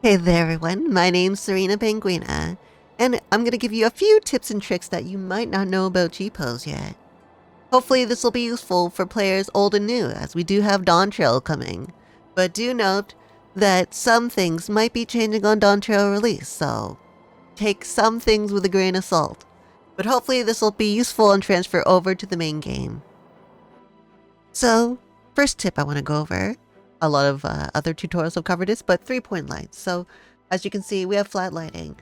Hey there everyone, my name's Serena Penguina, and I'm going to give you a few tips and tricks that you might not know about GPose yet. Hopefully this will be useful for players old and new, as we do have Dawntrail coming. But do note that some things might be changing on Dawntrail release, so take some things with a grain of salt. But hopefully this will be useful and transfer over to the main game. So, first tip I want to go over. A lot of other tutorials have covered this, but 3-point lights. So, as you can see, we have flat lighting.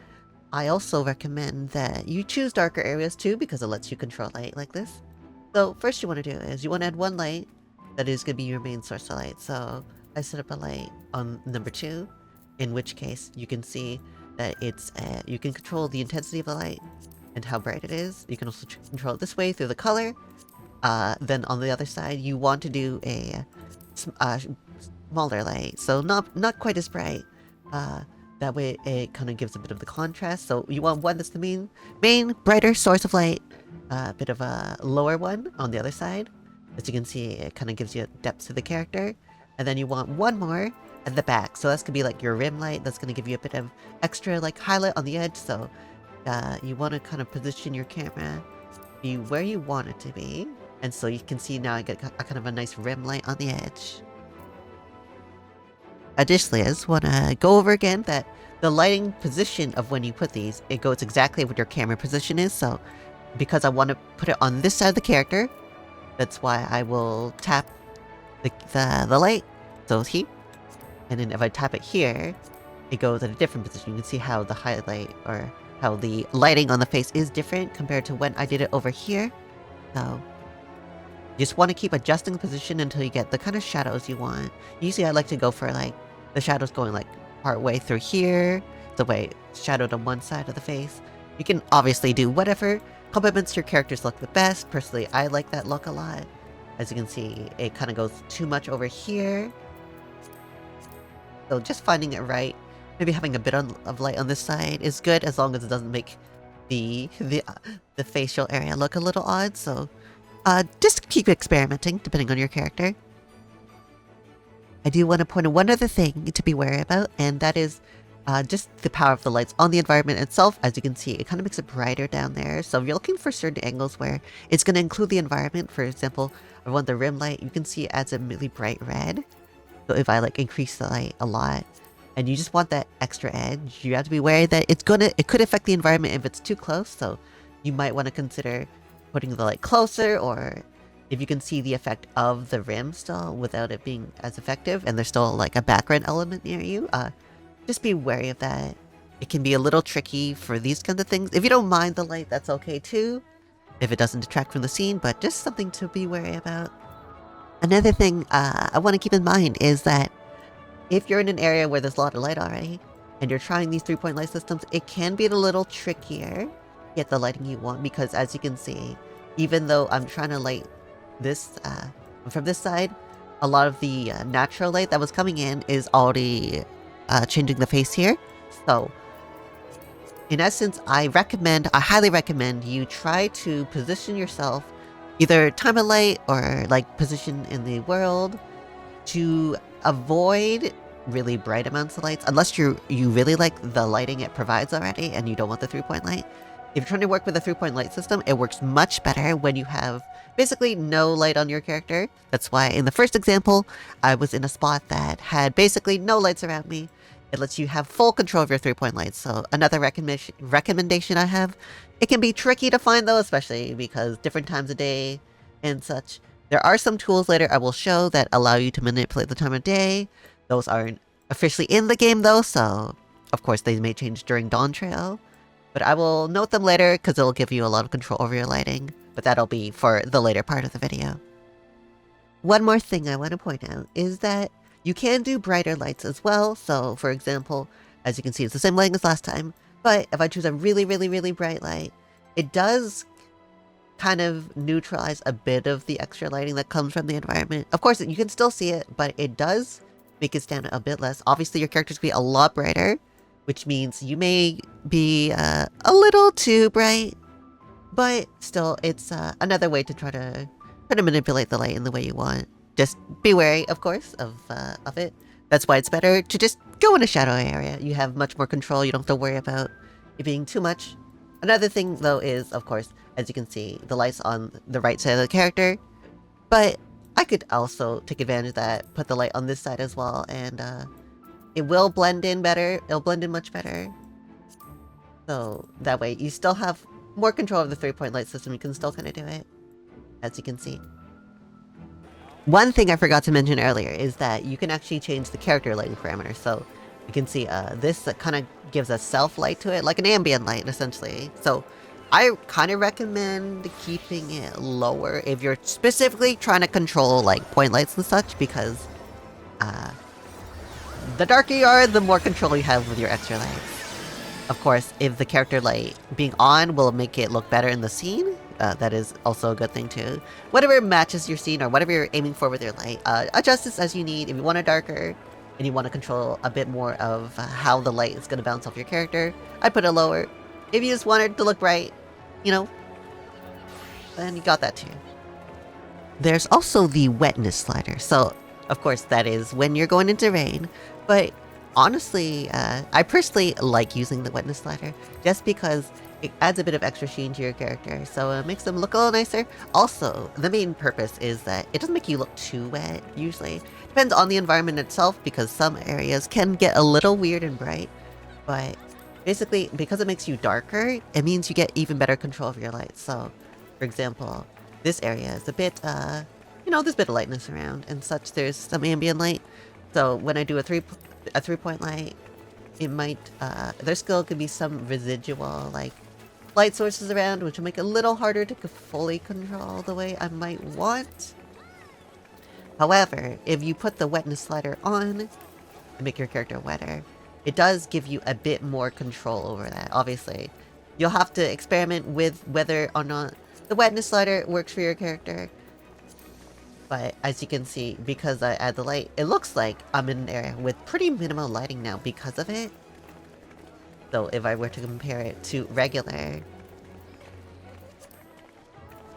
I also recommend that you choose darker areas too, because it lets you control light like this. So, first you want to do is you want to add one light that is going to be your main source of light. So, I set up a light on number 2, in which case you can see that it's you can control the intensity of the light and how bright it is. You can also control it this way through the color. Then on the other side, you want to do a smaller light, so not quite as bright. That way it kind of gives a bit of the contrast. So you want one that's the main brighter source of light, a bit of a lower one on the other side. As you can see, it kind of gives you depth to the character. And then you want one more at the back. So that's gonna be like your rim light. That's gonna give you a bit of extra like highlight on the edge. So you want to kind of position your camera be where you want it to be. And so you can see now I get a kind of a nice rim light on the edge. Additionally, I just want to go over again that the lighting position of when you put these, it goes exactly what your camera position is. So because I want to put it on this side of the character, that's why I will tap the light. So here. And then if I tap it here, it goes at a different position. You can see how the highlight or how the lighting on the face is different compared to when I did it over here. So you just want to keep adjusting the position until you get the kind of shadows you want. Usually I like to go for like the shadows going like part way through here, the way it's shadowed on one side of the face. You can obviously do whatever complements your character's look the best. Personally, I like that look a lot. As you can see, it kind of goes too much over here. So just finding it right. Maybe having a bit of light on this side is good, as long as it doesn't make the facial area look a little odd. So just keep experimenting, depending on your character. I do want to point out one other thing to be wary about, and that is just the power of the lights on the environment itself. As you can see, it kind of makes it brighter down there. So if you're looking for certain angles where it's going to include the environment, for example, I want the rim light, you can see it adds a really bright red. So if I like increase the light a lot, and you just want that extra edge, you have to be wary that it could affect the environment if it's too close. So you might want to consider putting the light closer, or if you can see the effect of the rim still without it being as effective and there's still like a background element near you, just be wary of that. It can be a little tricky for these kinds of things. If you don't mind the light, that's okay too, if it doesn't detract from the scene, but just something to be wary about. Another thing I want to keep in mind is that if you're in an area where there's a lot of light already and you're trying these 3-point light systems, it can be a little trickier to get the lighting you want, because as you can see, even though I'm trying to light this from this side, a lot of the natural light that was coming in is already changing the face here. So in essence, I highly recommend you try to position yourself, either time of light or like position in the world, to avoid really bright amounts of lights, unless you really like the lighting it provides already and you don't want the 3-point light. If you're trying to work with a 3-point light system, it works much better when you have basically no light on your character. That's why in the first example, I was in a spot that had basically no lights around me. It lets you have full control of your 3-point lights. So another recommendation I have, it can be tricky to find though, especially because different times of day and such. There are some tools later I will show that allow you to manipulate the time of day. Those aren't officially in the game though, so of course they may change during Dawntrail. But I will note them later because it'll give you a lot of control over your lighting. But that'll be for the later part of the video. One more thing I want to point out is that you can do brighter lights as well. So for example, as you can see, it's the same lighting as last time. But if I choose a really, really, really bright light, it does kind of neutralize a bit of the extra lighting that comes from the environment. Of course, you can still see it, but it does make it stand out a bit less. Obviously, your character's gonna be a lot brighter, which means you may be a little too bright, but still, it's another way to try to manipulate the light in the way you want. Just be wary, of course, of it. That's why it's better to just go in a shadow area. You have much more control. You don't have to worry about it being too much. Another thing, though, is, of course, as you can see, the light's on the right side of the character. But I could also take advantage of that, put the light on this side as well, and it will blend in better. It'll blend in much better. So that way, you still have more control of the 3-point light system. You can still kind of do it, as you can see. One thing I forgot to mention earlier is that you can actually change the character lighting parameter. So you can see this kind of gives a self light to it, like an ambient light, essentially. So I kind of recommend keeping it lower if you're specifically trying to control like point lights and such, because the darker you are, the more control you have with your extra lights. Of course, if the character light being on will make it look better in the scene, that is also a good thing too. Whatever matches your scene or whatever you're aiming for with your light, adjust this as you need. If you want it darker and you want to control a bit more of how the light is going to bounce off your character, I put it lower. If you just want it to look bright, you know, then you got that too. There's also the Wetness Slider. So, of course, that is when you're going into rain, but honestly, I personally like using the Wetness Slider just because it adds a bit of extra sheen to your character, so it makes them look a little nicer. Also, the main purpose is that it doesn't make you look too wet, usually. Depends on the environment itself, because some areas can get a little weird and bright, but basically, because it makes you darker, it means you get even better control of your light. So, for example, this area is a bit, you know, there's a bit of lightness around and such. There's some ambient light. So when I do a 3-point light, it might, there still could be some residual, like, light sources around, which will make it a little harder to fully control the way I might want. However, if you put the Wetness Slider on and make your character wetter, it does give you a bit more control over that. Obviously, you'll have to experiment with whether or not the Wetness Slider works for your character. But as you can see, because I add the light, it looks like I'm in an area with pretty minimal lighting now because of it. So if I were to compare it to regular,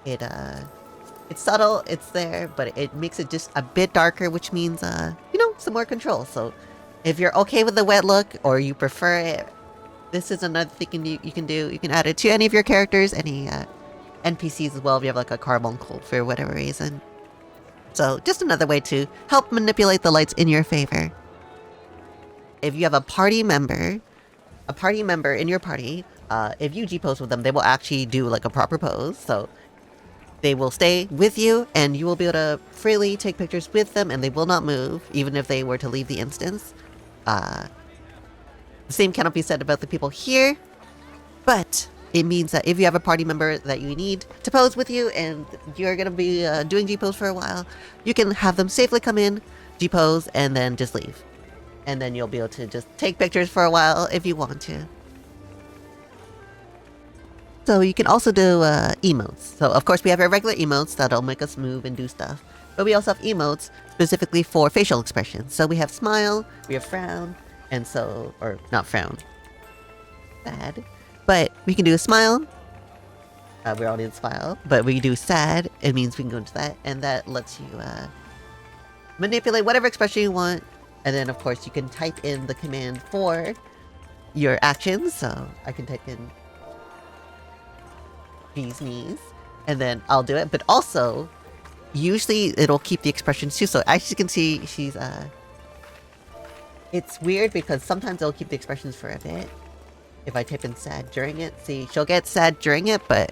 it's subtle, it's there, but it makes it just a bit darker, which means, you know, some more control. So if you're okay with the wet look, or you prefer it, this is another thing you can do. You can add it to any of your characters, any NPCs as well, if you have like a carbuncle for whatever reason. So just another way to help manipulate the lights in your favor. If you have a party member in your party, if you Gpose with them, they will actually do like a proper pose. So they will stay with you and you will be able to freely take pictures with them and they will not move, even if they were to leave the instance. The same cannot be said about the people here, but it means that if you have a party member that you need to pose with you and you're going to be doing Gpose for a while, you can have them safely come in, Gpose, and then just leave. And then you'll be able to just take pictures for a while if you want to. So you can also do emotes. So of course we have our regular emotes that'll make us move and do stuff. But we also have emotes specifically for facial expressions. So we have smile, we have frown, and so, or not frown, sad. But we can do a smile. We're already in smile. But we do sad. It means we can go into that. And that lets you manipulate whatever expression you want. And then, of course, you can type in the command for your actions. So I can type in bee's knees. And then I'll do it. But also, usually it'll keep the expressions too. So as you can see, she's... it's weird because sometimes it'll keep the expressions for a bit. If I type in sad during it, see, she'll get sad during it, but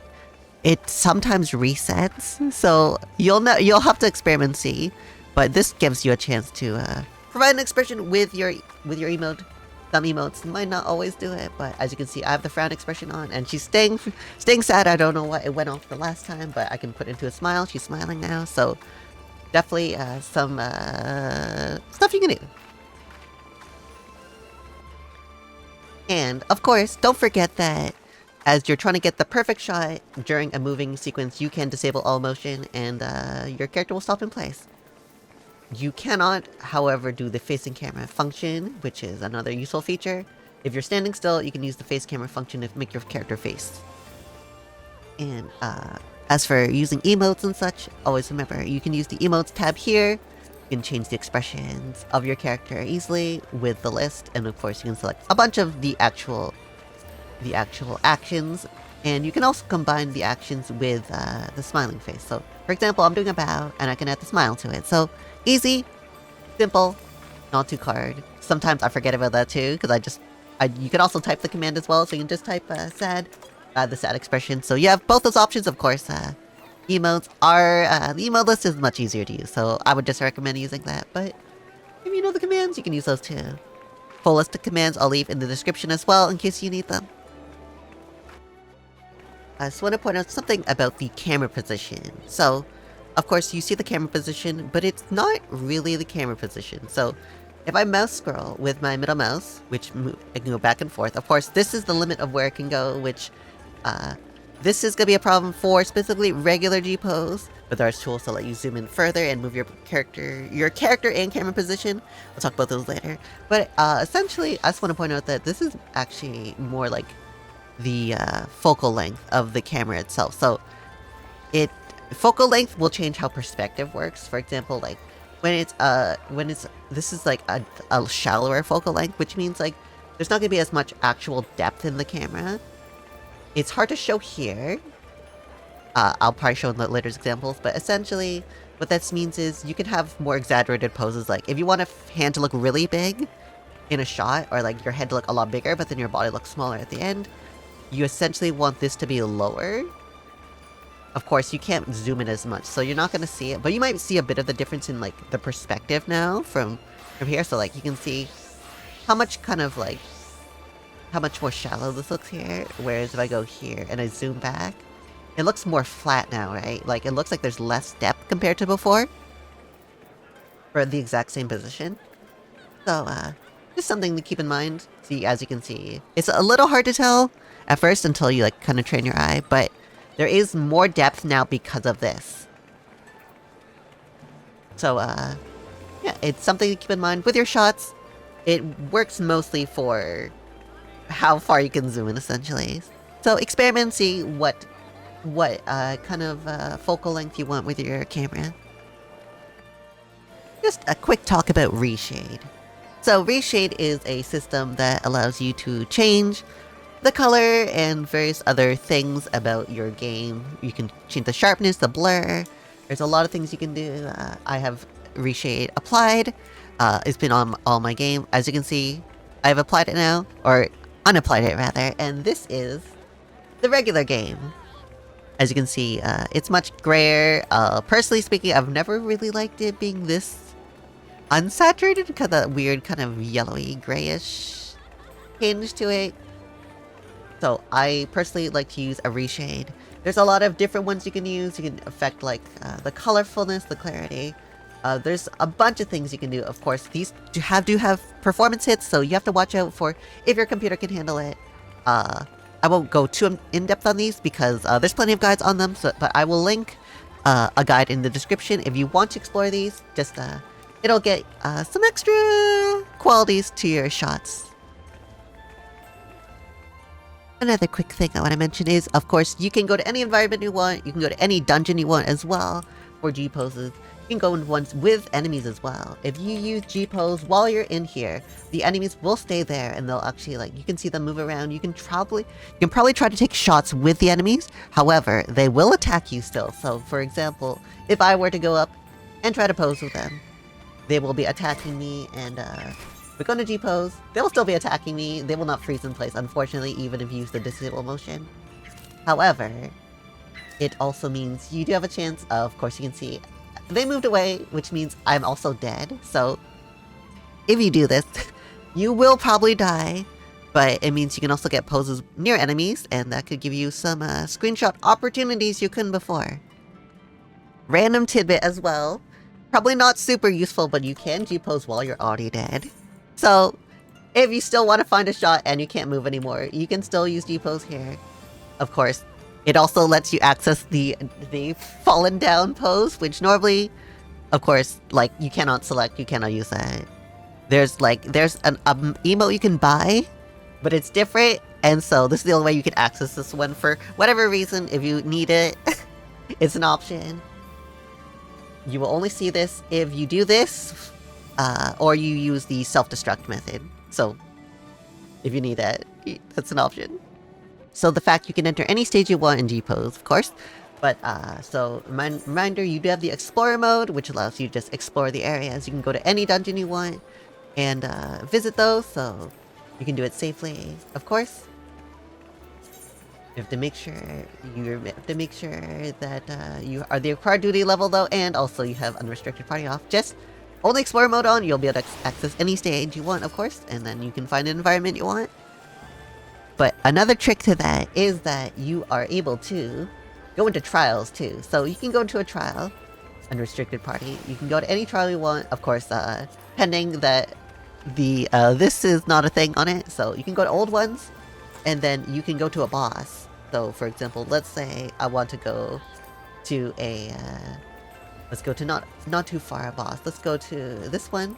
it sometimes resets. So you'll have to experiment and see. But this gives you a chance to provide an expression with your emote. Some emotes might not always do it, but as you can see, I have the frown expression on, and she's staying sad. I don't know what it went off the last time, but I can put into a smile. She's smiling now, so definitely some stuff you can do. And, of course, don't forget that as you're trying to get the perfect shot during a moving sequence, you can disable all motion and your character will stop in place. You cannot, however, do the facing camera function, which is another useful feature. If you're standing still, you can use the face camera function to make your character face. And as for using emotes and such, always remember, you can use the emotes tab here. can change the expressions of your character easily with the list, and of course you can select a bunch of the actual actions, and you can also combine the actions with the smiling face. So for example, I'm doing a bow and I can add the smile to it. So easy, simple, not too hard. Sometimes I forget about that too, because you can also type the command as well, so you can just type sad, the sad expression. So you have both those options. Of course, emotes are, the emote list is much easier to use, so I would just recommend using that. But if you know the commands, you can use those too. Full list of commands I'll leave in the description as well in case you need them. I just want to point out something about the camera position. So, of course, you see the camera position, but it's not really the camera position. So, if I mouse scroll with my middle mouse, which I can go back and forth, of course, this is the limit of where it can go, which, this is going to be a problem for specifically regular Gpose, but there's tools to let you zoom in further and move your character and camera position. We'll talk about those later. But, essentially, I just want to point out that this is actually more like the focal length of the camera itself. So focal length will change how perspective works. For example, like this is like a shallower focal length, which means like there's not gonna be as much actual depth in the camera. It's hard to show here. I'll probably show in the later examples, but essentially what this means is you can have more exaggerated poses. Like if you want a hand to look really big in a shot, or like your head to look a lot bigger but then your body looks smaller at the end, you essentially want this to be lower. Of course, you can't zoom in as much, so you're not going to see it, but you might see a bit of the difference in like the perspective now from here. So like you can see how much how much more shallow this looks here, whereas if I go here and I zoom back, it looks more flat now, right? Like it looks like there's less depth compared to before for the exact same position. So just something to keep in mind. See, as you can see, it's a little hard to tell at first until you like kind of train your eye, but there is more depth now because of this. So yeah, it's something to keep in mind with your shots. It works mostly for how far you can zoom in, essentially. So experiment and see what kind of focal length you want with your camera. Just a quick talk about Rehade. So Rehade is a system that allows you to change the color and various other things about your game. You can change the sharpness, the blur. There's a lot of things you can do. I have Rehade applied. It's been on all my game. As you can see, I've applied it now, or unapplied it rather, and this is the regular game. As you can see, it's much grayer. Personally speaking, I've never really liked it being this unsaturated, because of that weird kind of yellowy grayish hinge to it. So I personally like to use a Rehade. There's a lot of different ones you can use. You can affect like the colorfulness, the clarity. There's a bunch of things you can do. Of course, these do have performance hits, so you have to watch out for if your computer can handle it. I won't go too in-depth on these because there's plenty of guides on them, but I will link a guide in the description if you want to explore these. Just it'll get some extra qualities to your shots. Another quick thing I want to mention is, of course, you can go to any environment you want. You can go to any dungeon you want as well for Gposes. You can go in ones with enemies as well. If you use Gpose while you're in here, the enemies will stay there and they'll actually, like, you can see them move around. You can probably try to take shots with the enemies. However, they will attack you still. So, for example, if I were to go up and try to pose with them, they will be attacking me, and we're going to Gpose. They will still be attacking me. They will not freeze in place, unfortunately, even if you use the disable motion. However, it also means you do have a chance of course, you can see they moved away, which means I'm also dead. So if you do this, you will probably die, but it means you can also get poses near enemies, and that could give you some screenshot opportunities you couldn't before. Random tidbit as well. Probably not super useful, but you can Gpose while you're already dead. So, if you still want to find a shot and you can't move anymore, you can still use Gpose here. Of course, it also lets you access the fallen down pose, which normally, of course, like, you cannot select, you cannot use that. There's an emote you can buy, but it's different, and so this is the only way you can access this one for whatever reason. If you need it, it's an option. You will only see this if you do this, or you use the self-destruct method. So, if you need that, that's an option. So the fact you can enter any stage you want in Gpose, of course. But, so, reminder, you do have the Explorer mode, which allows you to just explore the areas. You can go to any dungeon you want, and, visit those, so you can do it safely, of course. You have to make sure that you are the required duty level though, and also you have unrestricted party off. Just only Explorer mode on, you'll be able to access any stage you want, of course, and then you can find an environment you want. But another trick to that is that you are able to go into trials too. So you can go into a trial, unrestricted party. You can go to any trial you want, of course, pending that the this is not a thing on it. So you can go to old ones, and then you can go to a boss. So, for example, let's say I want to go to a, let's go to not too far a boss. Let's go to this one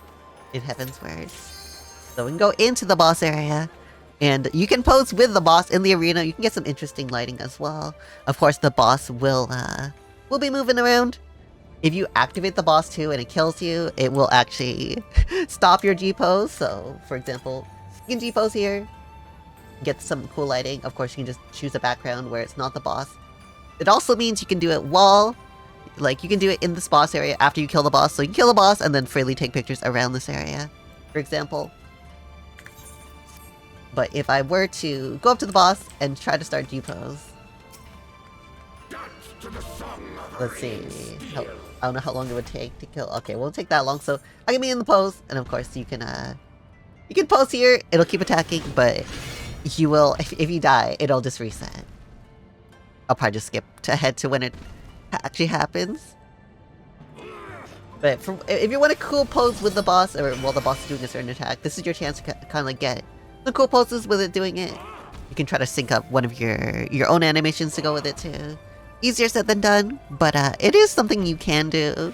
in Heaven's Word. So we can go into the boss area, and you can pose with the boss in the arena. You can get some interesting lighting as well. Of course, the boss will be moving around. If you activate the boss too and it kills you, it will actually stop your Gpose. So, for example, you can Gpose here. Get some cool lighting. Of course, you can just choose a background where it's not the boss. It also means you can do it while, like, you can do it in this boss area after you kill the boss. So you can kill the boss and then freely take pictures around this area, for example. But if I were to go up to the boss and try to start Gpose, let's see. I don't know how long it would take to kill. Okay, won't take that long. So I can be in the pose, and of course you can pose here. It'll keep attacking, but you will, if you die, it'll just reset. I'll probably just skip ahead to when it actually happens. But if you want a cool pose with the boss, or while the boss is doing a certain attack, this is your chance to kind of like get the cool poses with it doing it. You can try to sync up one of your own animations to go with it too. Easier said than done, but it is something you can do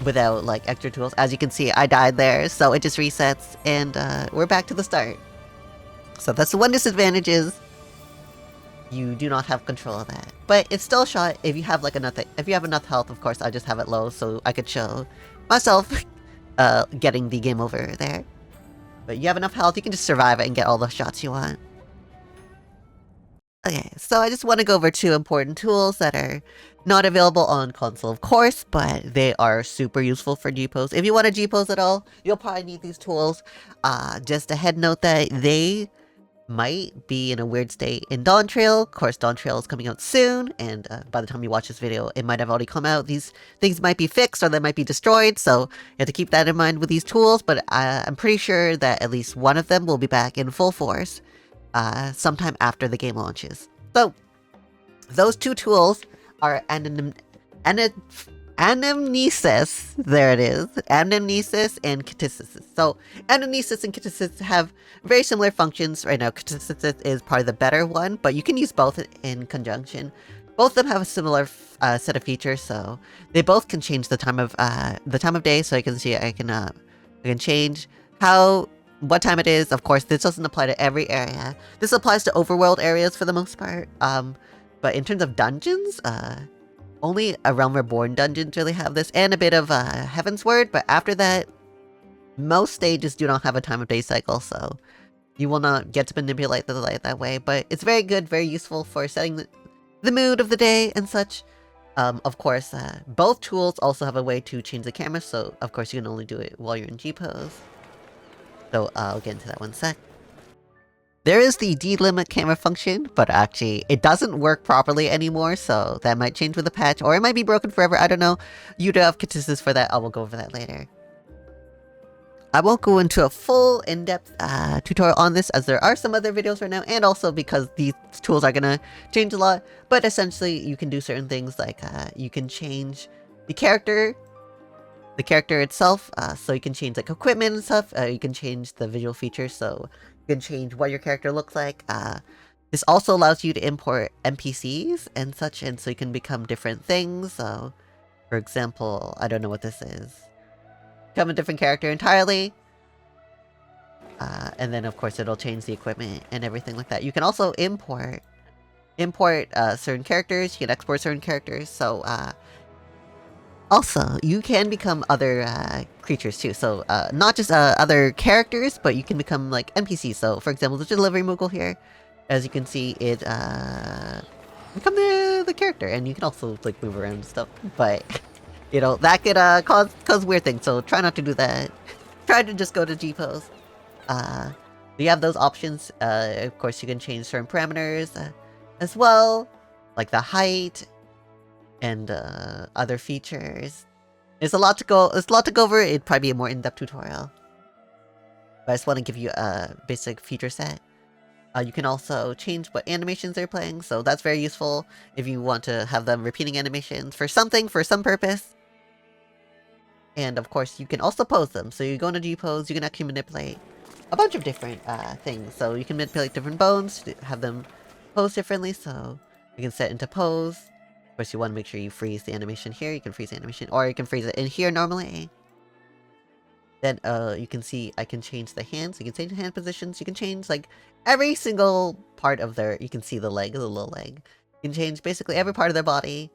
without like extra tools. As you can see, I died there, so it just resets, and we're back to the start. So that's the one disadvantage, is you do not have control of that. But it's still a shot if you have like if you have enough health. Of course, I just have it low so I could show myself getting the game over there. But you have enough health, you can just survive it and get all the shots you want. Okay, so I just want to go over two important tools that are not available on console, of course, but they are super useful for Gpose. If you want to Gpose at all, you'll probably need these tools. Just a head note that they might be in a weird state in Dawntrail. Of course, Dawntrail is coming out soon, and by the time you watch this video, it might have already come out. These things might be fixed, or they might be destroyed, so you have to keep that in mind with these tools, but I'm pretty sure that at least one of them will be back in full force sometime after the game launches. So, those two tools are Anamnesis, there it is, Anamnesis and Ktisis. So, Anamnesis and Ktisis have very similar functions. Right now, Ktisis is probably the better one, but you can use both in conjunction. Both of them have a similar set of features, so they both can change the time of day. So I can see I can change what time it is. Of course, this doesn't apply to every area. This applies to overworld areas for the most part. But in terms of dungeons, only A Realm Reborn dungeons really have this, and a bit of Heaven's Word, but after that, most stages do not have a time of day cycle, so you will not get to manipulate the light that way. But it's very good, very useful for setting the mood of the day and such. Of course, both tools also have a way to change the camera, so of course you can only do it while you're in Gpose. So I'll get into that one sec. There is the delimit camera function, but actually it doesn't work properly anymore, so that might change with a patch, or it might be broken forever, I don't know. You do have Ktisis for that, I will go over that later. I won't go into a full in-depth tutorial on this, as there are some other videos right now, and also because these tools are gonna change a lot, but essentially you can do certain things like you can change the character itself, so you can change like equipment and stuff, you can change the visual features, so you can change what your character looks like. This also allows you to import NPCs and such, and so you can become different things. So, for example, I don't know what this is. Become a different character entirely. And then, of course, it'll change the equipment and everything like that. You can also import certain characters. You can export certain characters. So, Also, you can become other creatures too. So not just other characters, but you can become like NPCs. So for example, the delivery Moogle here, as you can see, it become the character, and you can also like move around and stuff. But you know that could cause weird things. So try not to do that. Try to just go to GPose. You have those options. Of course, you can change certain parameters as well, like the height and other features. There's a lot to go. There's a lot to go over. It'd probably be a more in-depth tutorial. But I just want to give you a basic feature set. You can also change what animations they're playing, so that's very useful if you want to have them repeating animations for something, for some purpose. And of course, you can also pose them. So you go into GPose, you can actually manipulate a bunch of different things. So you can manipulate different bones to have them pose differently. So you can set into pose. Of course, you want to make sure you freeze the animation here. You can freeze the animation, or you can freeze it in here normally. Then you can see I can change the hands. You can change the hand positions. You can change like every single part of their. You can see the leg, the little leg. You can change basically every part of their body.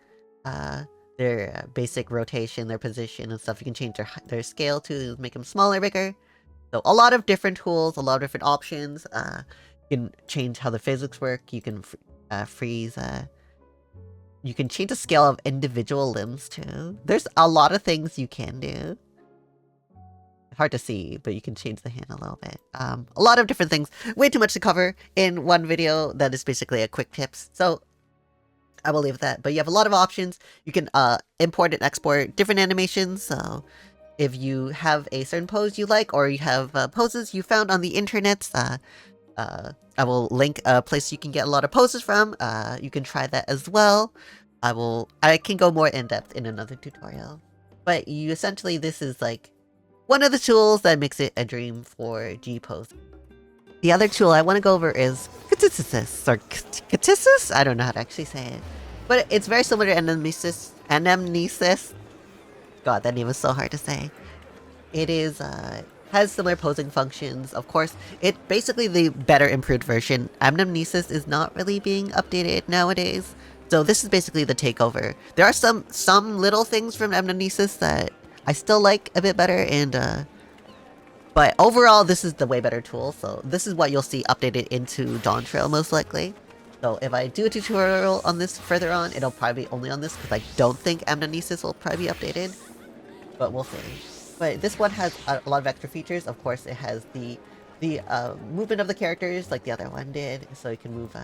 Their basic rotation, their position and stuff. You can change their scale to make them smaller, bigger. So a lot of different tools, a lot of different options. You can change how the physics work. You can freeze. You can change the scale of individual limbs too. There's a lot of things you can do. Hard to see, but you can change the hand a little bit. A lot of different things. Way too much to cover in one video. That is basically a quick tips. So I will leave that. But you have a lot of options. You can import and export different animations. So if you have a certain pose you like, or you have poses you found on the internet, I will link a place you can get a lot of poses from. You can try that as well. I can go more in depth in another tutorial. But you essentially, this is like one of the tools that makes it a dream for Gposing. The other tool I want to go over is Ktisis, or Ktisis? I don't know how to actually say it. But it's very similar to Anamnesis. God, that name is so hard to say. It is, has similar posing functions. Of course, it's basically the better improved version. Anamnesis is not really being updated nowadays. So this is basically the takeover. There are some little things from Anamnesis that I still like a bit better, and but overall, this is the way better tool. So this is what you'll see updated into Dawntrail most likely. So if I do a tutorial on this further on, it'll probably be only on this because I don't think Anamnesis will probably be updated. But we'll see. But this one has a lot of extra features. Of course, it has the movement of the characters like the other one did. So you can move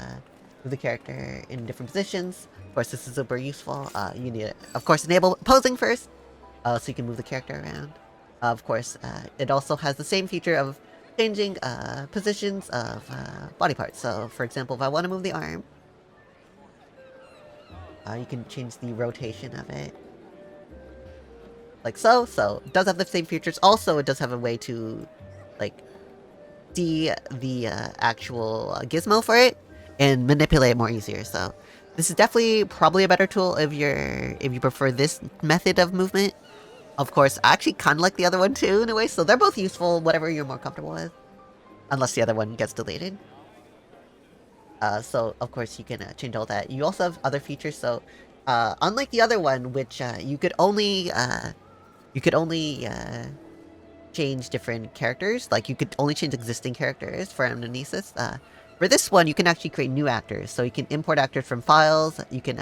the character in different positions. Of course, this is super useful. You need to, of course, enable posing first. So you can move the character around. Of course, it also has the same feature of changing positions of body parts. So, for example, if I want to move the arm, you can change the rotation of it. Like so. So, it does have the same features. Also, it does have a way to, like, see the actual gizmo for it and manipulate it more easier. So, this is definitely probably a better tool if you prefer this method of movement. Of course, I actually kind of like the other one too, in a way, so they're both useful, whatever you're more comfortable with. Unless the other one gets deleted. So, of course, you can change all that. You also have other features, so, unlike the other one, which, you could only change different characters, like, you could only change existing characters for Anamnesis. For this one, you can actually create new actors, so you can import actors from files, you can,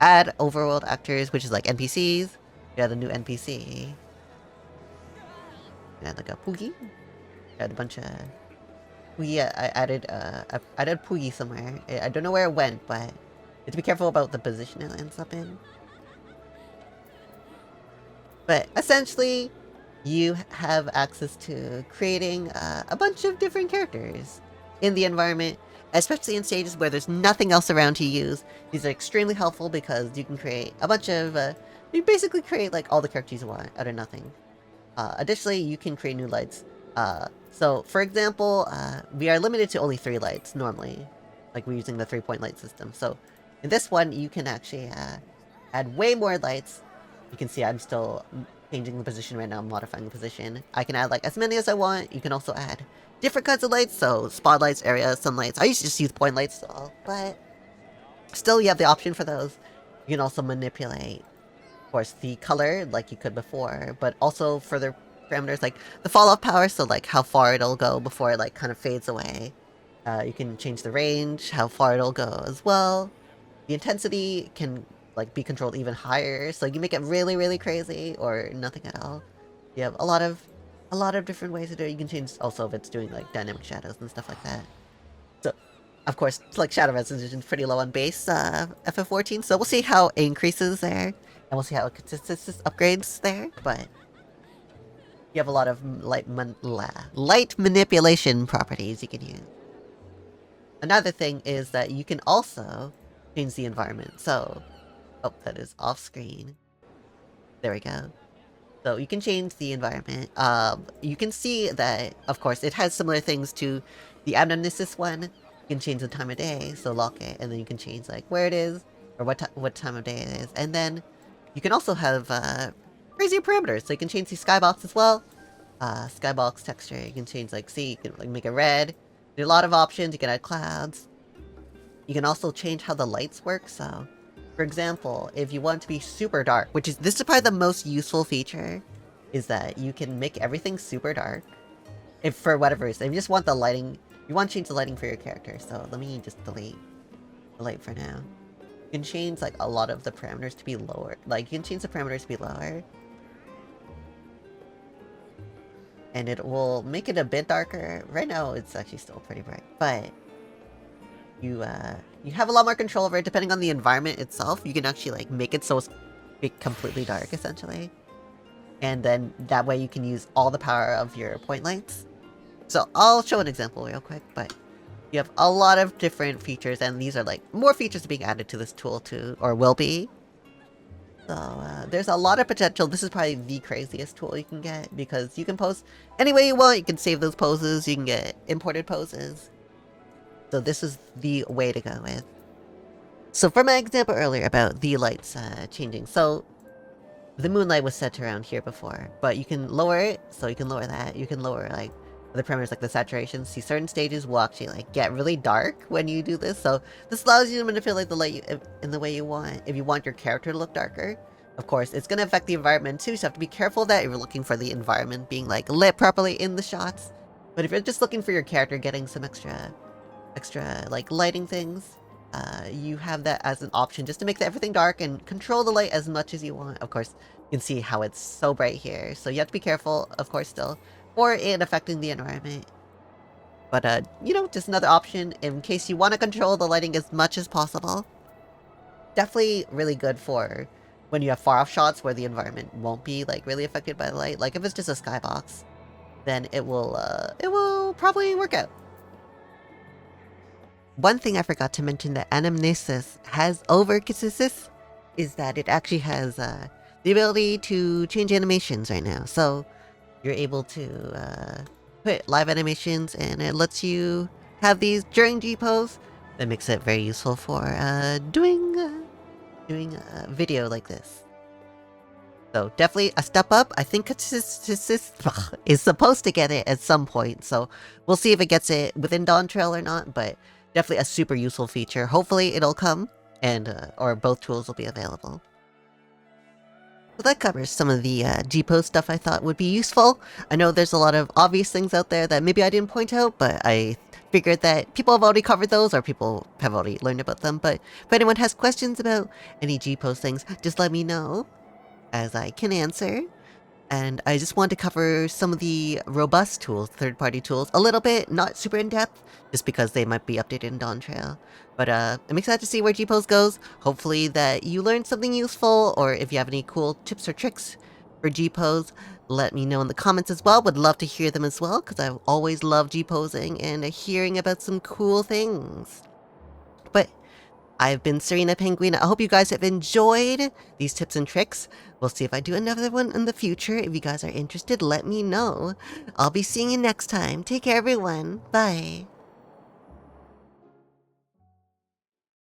add overworld actors, which is like NPCs. Yeah, the new NPC. Yeah, like a Poogie. Got a bunch of Poogie. I added Poogie somewhere. I don't know where it went, but you have to be careful about the position it ends up in. But essentially, you have access to creating a bunch of different characters in the environment, especially in stages where there's nothing else around to use. These are extremely helpful because you can create a bunch of you basically create like all the characters you want out of nothing. Additionally, you can create new lights. So for example, we are limited to only 3 lights normally, like we're using the 3-point light system. So in this one, you can actually add way more lights. You can see I'm still changing the position right now, I'm modifying the position. I can add like as many as I want. You can also add different kinds of lights, so spotlights, areas, sunlights. I used to just use point lights, but still you have the option for those. You can also manipulate of course, the color like you could before, but also further parameters like the fall off power, so like how far it'll go before it like kind of fades away. You can change the range, how far it'll go as well. The intensity can like be controlled even higher, so you can make it really, really crazy or nothing at all. You have a lot of different ways to do it. You can change also if it's doing like dynamic shadows and stuff like that. So, of course, it's like shadow resolution is pretty low on base FF14, so we'll see how it increases there, and we'll see how it upgrades there, but you have a lot of light manipulation properties you can use. Another thing is that you can also change the environment. So, oh, that is off screen. There we go. So you can change the environment. You can see that, of course, it has similar things to the Anamnesis one. You can change the time of day, so lock it, and then you can change like where it is or what time of day it is. And then you can also have crazier parameters. So you can change the skybox as well. Skybox texture. You can change like you can like make it red. There are a lot of options. You can add clouds. You can also change how the lights work. So, for example, if you want it to be super dark, this is probably the most useful feature, is that you can make everything super dark. If for whatever reason, if you just want the lighting, you want to change the lighting for your character. So let me just delete the light for now. You can change like a lot of the parameters to be lower. Like you can change the parameters to be lower. And it will make it a bit darker. Right now, it's actually still pretty bright, but you have a lot more control over it depending on the environment itself. You can actually like make it so it's completely dark, essentially. And then that way you can use all the power of your point lights. So I'll show an example real quick, but you have a lot of different features, and these are like more features being added to this tool too, or will be. So, there's a lot of potential. This is probably the craziest tool you can get, because you can pose any way you want. You can save those poses. You can get imported poses. So this is the way to go with. So for my example earlier about the lights changing. So the moonlight was set around here before, but you can lower it. So you can lower that. You can lower like the parameters like the saturation. See, certain stages will actually like get really dark when you do this. So this allows you to manipulate the light in the way you want. If you want your character to look darker, of course, it's going to affect the environment too. So you have to be careful that if you're looking for the environment being like lit properly in the shots. But if you're just looking for your character getting some extra like lighting things, you have that as an option just to make everything dark and control the light as much as you want. Of course, you can see how it's so bright here. So you have to be careful, of course, still, for it affecting the environment. But, you know, just another option in case you want to control the lighting as much as possible. Definitely really good for when you have far off shots where the environment won't be like really affected by the light. Like if it's just a skybox, then it will probably work out. One thing I forgot to mention that Anamnesis has over Ktisis is that it actually has the ability to change animations right now. So you're able to put live animations, and it lets you have these during GPose. That makes it very useful for doing a video like this. So definitely a step up. I think Ktisis is supposed to get it at some point. So we'll see if it gets it within Dawntrail or not, but definitely a super useful feature. Hopefully it'll come, and or both tools will be available. So that covers some of the GPose stuff I thought would be useful. I know there's a lot of obvious things out there that maybe I didn't point out, but I figured that people have already covered those, or people have already learned about them. But if anyone has questions about any GPose things, just let me know, as I can answer. And I just wanted to cover some of the robust tools, third-party tools, a little bit, not super in-depth, just because they might be updated in Dawntrail. But I'm excited to see where GPose goes. Hopefully that you learned something useful, or if you have any cool tips or tricks for GPose, let me know in the comments as well. Would love to hear them as well, because I always love Gposing and hearing about some cool things. But I've been Serena Penguin. I hope you guys have enjoyed these tips and tricks. We'll see if I do another one in the future. If you guys are interested, let me know. I'll be seeing you next time. Take care, everyone. Bye.